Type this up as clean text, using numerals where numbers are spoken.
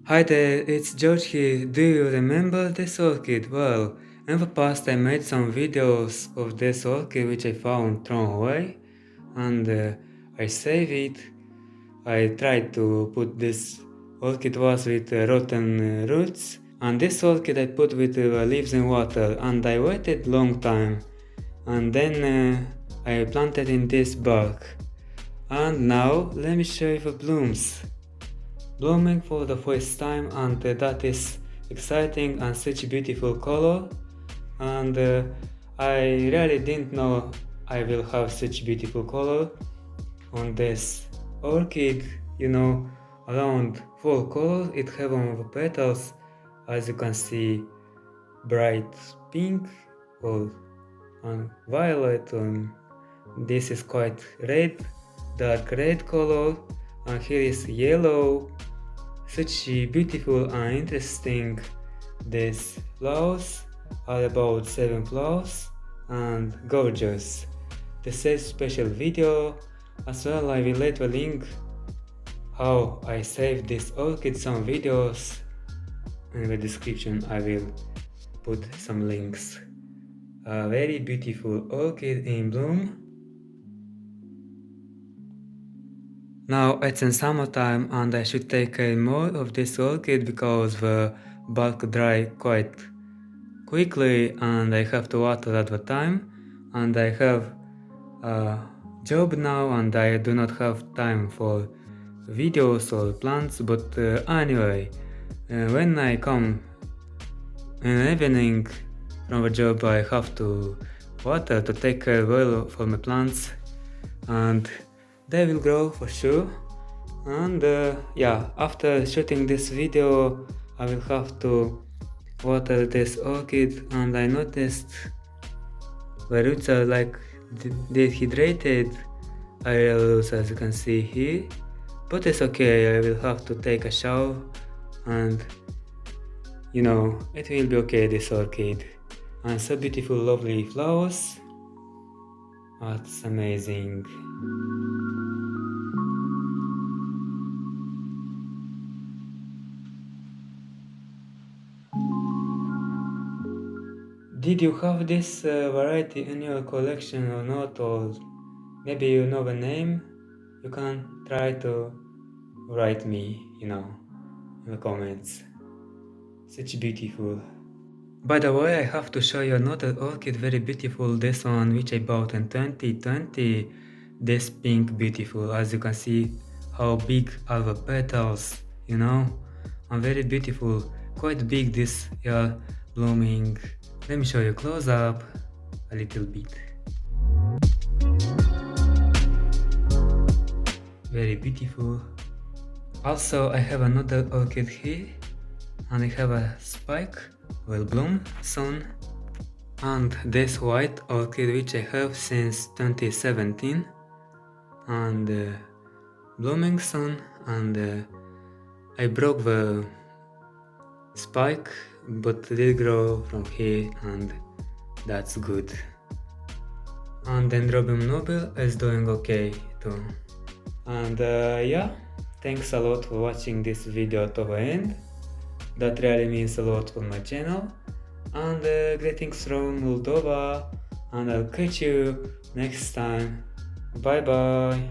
Hi there, it's George here. Do you remember this orchid? Well, in the past I made some videos of this orchid which I found thrown away, and I saved it. I tried to put this orchid vase with rotten roots, and this orchid I put with leaves and water, and I waited long time, and then I planted in this bark. And now let me show you the blooms. Blooming for the first time, and that is exciting and such a beautiful color, and I really didn't know I will have such beautiful color on this orchid. Around 4 colors it have on the petals, as you can see, bright pink or violet, and this is quite red, dark red color, and here is yellow. Such beautiful and interesting. These flowers are about 7 flowers and gorgeous. This is special video. As well, I will later link how I saved this orchid, some videos. In the description I will put some links. A very beautiful orchid in bloom. Now it's in summertime and I should take care more of this orchid because the bark dry quite quickly and I have to water at the time, and I have a job now and I do not have time for videos or plants, but anyway, when I come in the evening from the job I have to water to take care well for my plants, and they will grow for sure. And yeah, after shooting this video I will have to water this orchid, and I noticed the roots are like dehydrated areas, as you can see here, but it's okay, I will have to take a shower and it will be okay, this orchid. And so beautiful, lovely flowers. That's amazing. Did you have this variety in your collection or not, or maybe you know the name? You can try to write me, in the comments. Such beautiful. By the way, I have to show you another orchid, very beautiful, this one which I bought in 2020. This pink beautiful, as you can see how big are the petals, and very beautiful, quite big this year, blooming. Let me show you close up a little bit. Very beautiful. Also, I have another orchid here, and I have a spike, will bloom soon. And this white orchid which I have since 2017, and blooming soon, and I broke the spike, but it did grow from here, and that's good. And Dendrobium nobile is doing okay too. And yeah, thanks a lot for watching this video to the end. That really means a lot for my channel. And greetings from Moldova, and I'll catch you next time. Bye bye.